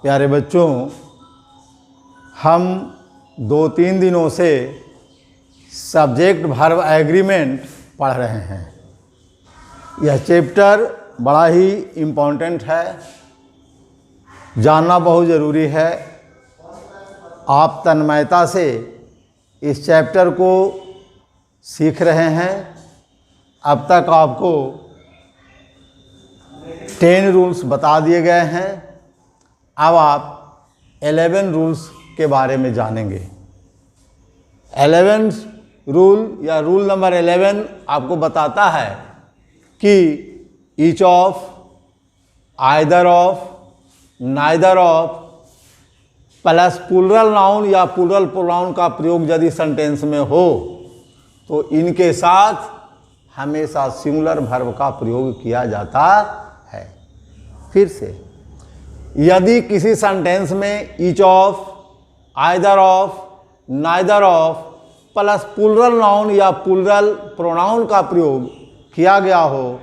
प्यारे बच्चों, हम 2-3 दिनों से सब्जेक्ट वर्ब एग्रीमेंट पढ़ रहे हैं। यह चैप्टर बड़ा ही इम्पोर्टेंट है, जानना बहुत ज़रूरी है। आप तन्मयता से इस चैप्टर को सीख रहे हैं। अब तक आपको 10 रूल्स बता दिए गए हैं। अब आप 11 रूल्स के बारे में जानेंगे। 11 रूल या रूल नंबर 11 आपको बताता है कि each of, either of, neither of plus plural noun या प्लूरल प्रोनाउन का प्रयोग यदि सेंटेंस में हो तो इनके साथ हमेशा सिंगुलर वर्ब का प्रयोग किया जाता है। फिर से, यदि किसी सेंटेंस में each of, either of, neither of plus plural noun या प्लूरल प्रोनाउन का प्रयोग किया गया हो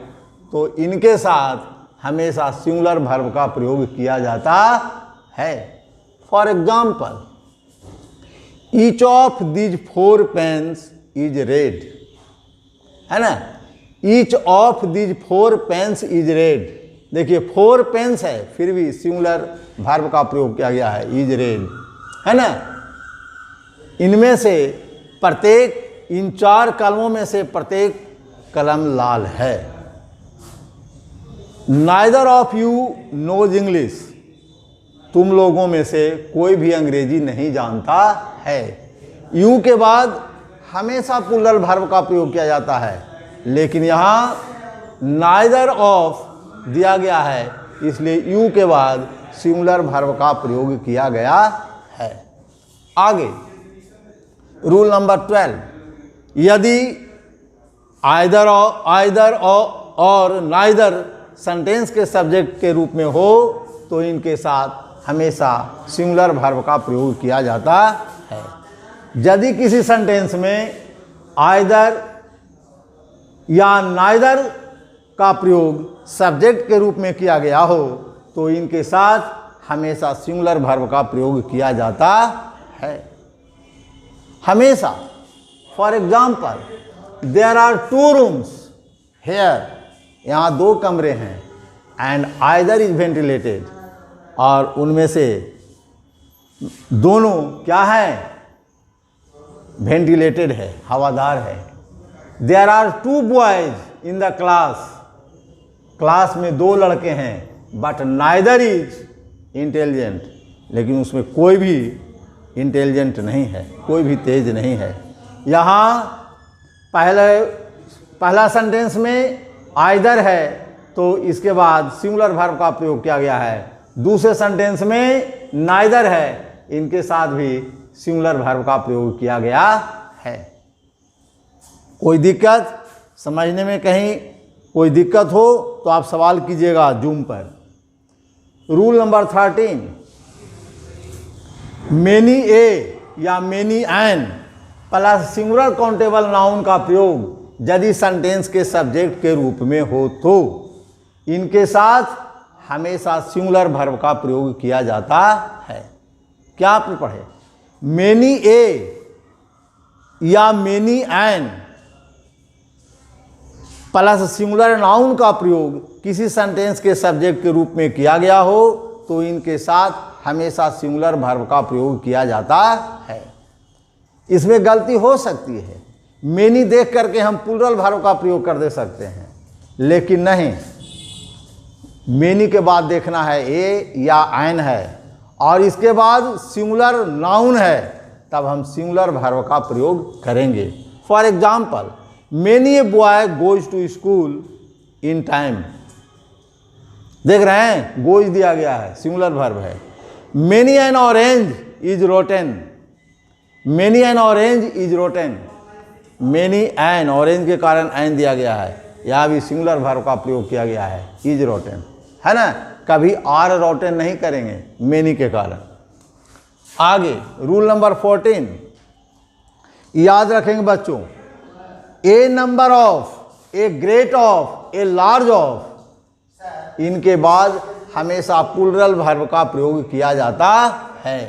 तो इनके साथ हमेशा सिंगुलर वर्ब का प्रयोग किया जाता है। For example, each of these 4 pens is red, है ना। Each of these 4 pens is red. देखिए 4 पेन्स है, फिर भी सिंगुलर वर्ब का प्रयोग किया गया है, इज रेड, है ना। इनमें से प्रत्येक, इन 4 कलमों में से प्रत्येक कलम लाल है। Neither of you knows English, तुम लोगों में से कोई भी अंग्रेजी नहीं जानता है। यू के बाद हमेशा प्लूरल वर्ब का प्रयोग किया जाता है, लेकिन यहाँ नाइदर ऑफ दिया गया है, इसलिए यू के बाद सिंगुलर वर्ब का प्रयोग किया गया है। आगे रूल नंबर 12, यदि आइदर और नाइदर सेंटेंस के सब्जेक्ट के रूप में हो तो इनके साथ हमेशा सिंगुलर वर्ब का प्रयोग किया जाता है। यदि किसी सेंटेंस में आइदर या नाइदर का प्रयोग सब्जेक्ट के रूप में किया गया हो तो इनके साथ हमेशा सिंगुलर वर्ब का प्रयोग किया जाता है, हमेशा। For example, there are 2 rooms here, यहाँ 2 कमरे हैं, एंड आइदर इज वेंटिलेटेड, और उनमें से दोनों क्या है, वेंटिलेटेड है, हवादार है। There are 2 boys in the class, class में 2 लड़के हैं, बट नाइदर इज इंटेलिजेंट, लेकिन उसमें कोई भी इंटेलिजेंट नहीं है, कोई भी तेज नहीं है। यहाँ पहला सेंटेंस में आइदर है तो इसके बाद सिंगुलर वर्ब का प्रयोग किया गया है। दूसरे सेंटेंस में नाइदर है, इनके साथ भी सिंगुलर वर्ब का प्रयोग किया गया है। कोई दिक्कत समझने में, कहीं कोई दिक्कत हो तो आप सवाल कीजिएगा जूम पर। रूल नंबर 13, मेनी ए या many an plus singular countable noun का प्रयोग यदि सेंटेंस के सब्जेक्ट के रूप में हो तो इनके साथ हमेशा सिंगुलर वर्ब का प्रयोग किया जाता है। क्या आपने पढ़े? मेनी ए या many an plus singular noun का प्रयोग किसी सेंटेंस के सब्जेक्ट के रूप में किया गया हो तो इनके साथ हमेशा सिंगुलर वर्ब का प्रयोग किया जाता है। इसमें गलती हो सकती है, मेनी देख करके हम प्लूरल वर्ब का प्रयोग कर दे सकते हैं, लेकिन नहीं, मेनी के बाद देखना है ए या एन है और इसके बाद सिंगुलर नाउन है, तब हम सिंगुलर वर्ब का प्रयोग करेंगे। For example, many a boy goes to school in time. देख रहे हैं, गोज दिया गया है, सिंगुलर वर्ब है। Many an orange is rotten, many an orange is rotten. Many an, orange के कारण एन दिया गया है, यहाँ भी सिंगुलर वर्ब का प्रयोग किया गया है, इज रोटेन, है ना। कभी आर रोटेन नहीं करेंगे मेनी के कारण। आगे रूल नंबर 14, याद रखेंगे बच्चों, a number of, a great of, a large of, इनके बाद हमेशा प्लूरल वर्ब का प्रयोग किया जाता है।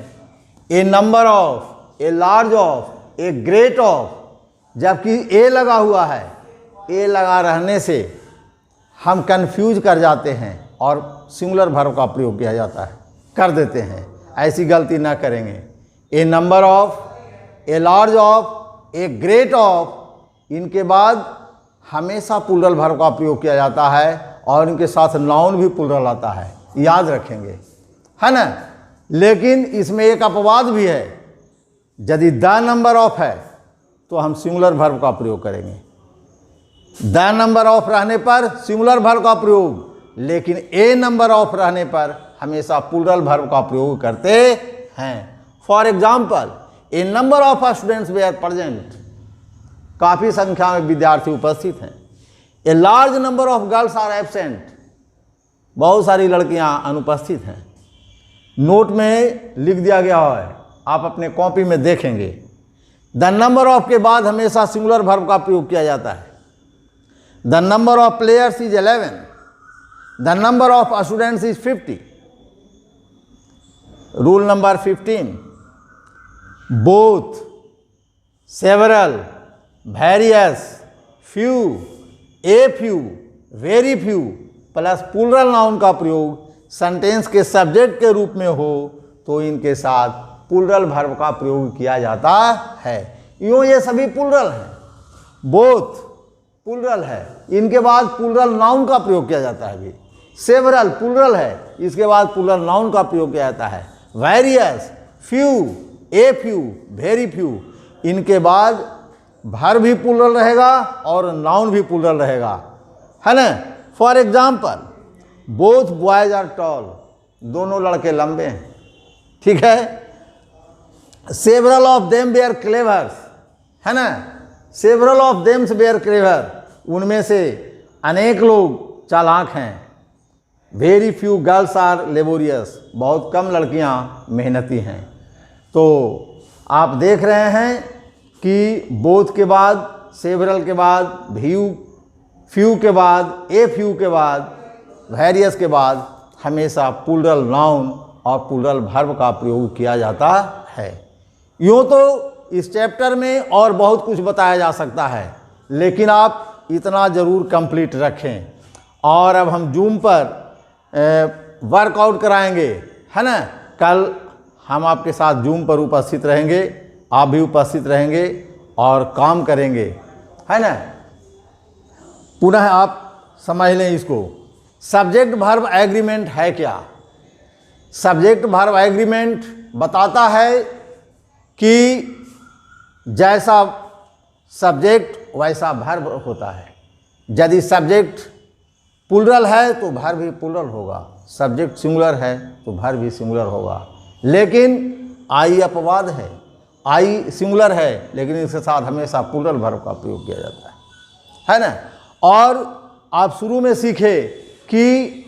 A number of, a large of, a great of, जबकि ए लगा हुआ है, ए लगा रहने से हम कंफ्यूज कर जाते हैं और सिंगुलर वर्ब का प्रयोग किया जाता है, कर देते हैं। ऐसी गलती ना करेंगे। A number of, a large of, a great of, इनके बाद हमेशा प्लूरल वर्ब का प्रयोग किया जाता है और इनके साथ नाउन भी प्लूरल आता है, याद रखेंगे, है ना। लेकिन इसमें एक अपवाद भी है, यदि द नंबर ऑफ है तो हम सिंगुलर वर्ब का प्रयोग करेंगे। द नंबर ऑफ रहने पर सिंगुलर वर्ब का प्रयोग, लेकिन ए नंबर ऑफ रहने पर हमेशा प्लूरल वर्ब का प्रयोग करते हैं। For example, a number of students were present, काफ़ी संख्या में विद्यार्थी उपस्थित हैं। A large number of girls are absent, बहुत सारी लड़कियां अनुपस्थित हैं। नोट में लिख दिया गया है, आप अपने कॉपी में देखेंगे। द नंबर ऑफ के बाद हमेशा सिंगुलर वर्ब का प्रयोग किया जाता है। The number of players is 11, the number of students is 50। Rule number 15, both, several, various, few, a few, very few plus plural noun का प्रयोग सेंटेंस के सब्जेक्ट के रूप में हो तो इनके साथ प्लूरल वर्ब का प्रयोग किया जाता है। यूँ ये सभी प्लूरल हैं, बोथ प्लूरल है, इनके बाद प्लूरल नाउन का प्रयोग किया जाता है। भी सेवरल प्लूरल है, इसके बाद प्लूरल नाउन का प्रयोग किया जाता है। Various, few, a few, very few, इनके बाद वर्ब भी प्लूरल रहेगा और नाउन भी प्लूरल रहेगा, है ना। For example, both boys are tall, दोनों लड़के लंबे हैं, ठीक है। Several of them were clevers, है ना। Several of them were clever, उनमें से अनेक लोग चालाक हैं। Very few girls are laborious, बहुत कम लड़कियां मेहनती हैं। तो आप देख रहे हैं कि बोथ के बाद, सेवरल के बाद, फ्यू के बाद, ए फ्यू के बाद, वेरियस के बाद हमेशा प्लूरल नाउन और प्लूरल वर्ब का प्रयोग किया जाता है। यूँ तो इस चैप्टर में और बहुत कुछ बताया जा सकता है, लेकिन आप इतना ज़रूर कंप्लीट रखें। और अब हम जूम पर वर्कआउट कराएंगे, है ना। कल हम आपके साथ जूम पर उपस्थित रहेंगे, आप भी उपस्थित रहेंगे और काम करेंगे, है ना। पुनः आप समझ लें इसको, सब्जेक्ट वर्ब एग्रीमेंट है क्या। सब्जेक्ट वर्ब एग्रीमेंट बताता है कि जैसा सब्जेक्ट वैसा वर्ब होता है। यदि सब्जेक्ट प्लूरल है तो वर्ब भी प्लूरल होगा, सब्जेक्ट सिंगुलर है तो वर्ब भी सिंगुलर होगा। लेकिन आई अपवाद है, आई सिंगुलर है लेकिन इसके साथ हमेशा प्लूरल वर्ब का प्रयोग किया जाता है ना। और आप शुरू में सीखे कि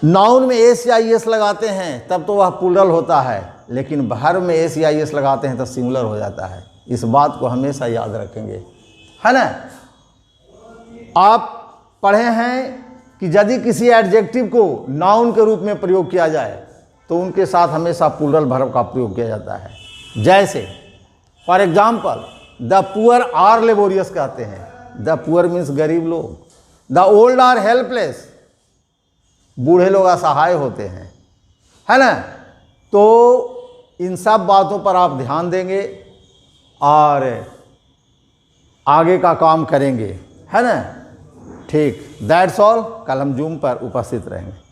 नाउन में एस या एस लगाते हैं तब तो वह प्लूरल होता है, लेकिन वर्ब में एस या एस लगाते हैं तो सिंगुलर हो जाता है। इस बात को हमेशा याद रखेंगे, है ना। आप पढ़े हैं कि यदि किसी एडजेक्टिव को नाउन के रूप में प्रयोग किया जाए तो उनके साथ हमेशा प्लूरल वर्ब का प्रयोग किया जाता है। जैसे for example, the poor are laborious कहते हैं, द पुअर मीन्स गरीब लोग। द ओल्ड आर हेल्पलेस, बूढ़े लोग असहाय होते हैं, है ना। तो इन सब बातों पर आप ध्यान देंगे और आगे का काम करेंगे, है ना। ठीक, दैट्स ऑल। कल हम जूम पर उपस्थित रहेंगे।